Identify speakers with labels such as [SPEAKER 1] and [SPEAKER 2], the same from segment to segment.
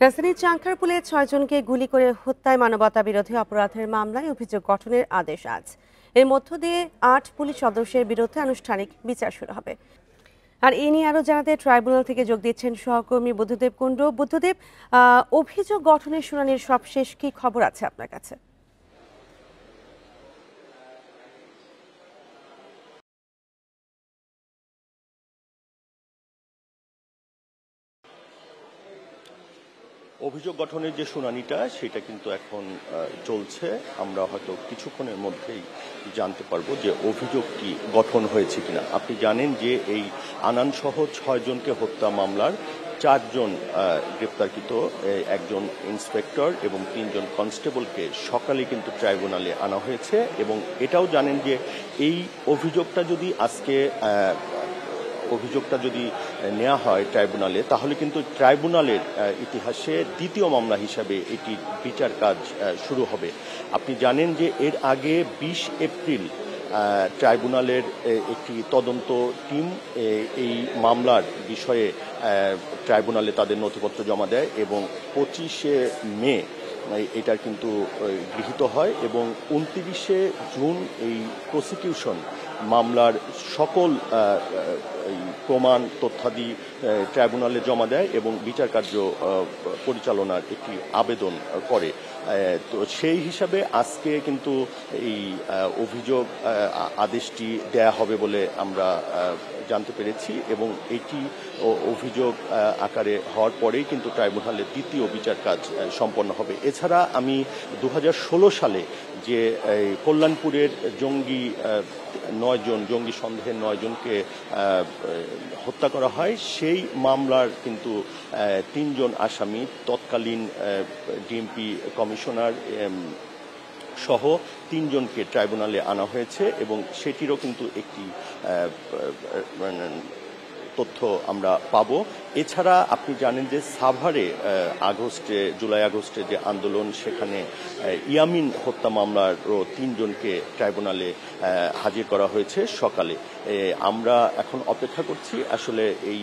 [SPEAKER 1] রাজধানীর চাংখারপুলে ৬ জনকে গুলি করে হত্যায় মানবতা বিরোধী অপরাধের মামলায় অভিযোগ গঠনের আদেশ আজ। এর মধ্য দিয়ে ৮ পুলিশ সদস্যের বিরুদ্ধে আনুষ্ঠানিক বিচার শুরু হবে। আর এ নিয়ে আরো জানাতে ট্রাইব্যুনাল থেকে যোগ দিচ্ছেন সহকর্মী বুদ্ধদেব কুণ্ডু। বুদ্ধদেব, অভিযোগ গঠনের শুনানির সবশেষ কি খবর আছে আপনার কাছে?
[SPEAKER 2] অভিযোগ গঠনের যে শুনানিটা সেটা কিন্তু এখন চলছে। আমরা হয়তো কিছুক্ষণের মধ্যেই জানতে পারবো যে অভিযোগটি গঠন হয়েছে কিনা। আপনি জানেন যে এই আনান সহ ৬ জনকে হত্যা মামলার ৪ জন গ্রেপ্তারকৃত, একজন ইন্সপেক্টর এবং ৩ জন কনস্টেবলকে সকালে কিন্তু ট্রাইব্যুনালে আনা হয়েছে। এবং এটাও জানেন যে এই অভিযোগটা যদি নেওয়া হয় ট্রাইব্যুনালে, তাহলে কিন্তু ট্রাইব্যুনালের ইতিহাসে দ্বিতীয় মামলা হিসাবে এটির বিচার কাজ শুরু হবে। আপনি জানেন যে এর আগে ২০ এপ্রিল ট্রাইব্যুনালের একটি তদন্ত টিম এই মামলার বিষয়ে ট্রাইব্যুনালে তাদের নথিপত্র জমা দেয় এবং ২৫শে মে এটার কিন্তু গৃহীত হয় এবং ২৯শে জুন এই প্রসিকিউশন মামলার সকল প্রমাণ তথ্যাদি ট্রাইব্যুনালে জমা দেয় এবং বিচার কার্য পরিচালনার একটি আবেদন করে। তো সেই হিসাবে আজকে কিন্তু এই অভিযোগ আদেশটি দেয়া হবে বলে আমরা জানতে পেরেছি এবং এটি অভিযোগ আকারে হওয়ার পরেই কিন্তু ট্রাইব্যুনালের দ্বিতীয় বিচার কাজ সম্পন্ন হবে। এছাড়া আমি ২০১৬ সালে যে কল্যাণপুরের জঙ্গি সন্দেহের ৯ জনকে হত্যা করা হয়, সেই মামলার কিন্তু ৩ জন আসামি তৎকালীন ডিএমপি কমিশনার সহ ৩ জনকে ট্রাইব্যুনালে আনা হয়েছে এবং সেটিরও কিন্তু একটি তথ্য আমরা পাবো। এছাড়া আপনি জানেন যে সাভারে জুলাই আগস্টে যে আন্দোলন, সেখানে ইয়ামিন হত্যা মামলারও ৩ জনকে ট্রাইব্যুনালে হাজির করা হয়েছে সকালে। আমরা এখন অপেক্ষা করছি আসলে এই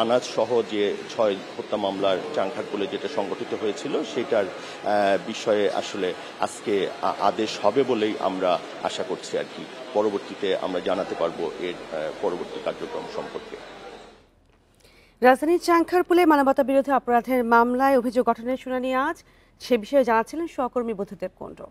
[SPEAKER 2] আনাজ সহ যে ৬ হত্যা মামলার চাংখারপুলে যেটা সংগঠিত হয়েছিল সেটার বিষয়ে আসলে আজকে আদেশ হবে বলেই আমরা আশা করছি আর কি। পরবর্তীতে আমরা জানাতে পারবো এর পরবর্তী কার্যক্রম সম্পর্কে।
[SPEAKER 1] রাজধানীর চাংখারপুলে মানবতা বিরোধী অপরাধের মামলায় অভিযোগ গঠনের শুনানি আজ, সে বিষয়ে জানাচ্ছিলেন সহকর্মী বুদ্ধদেব কুণ্ডু।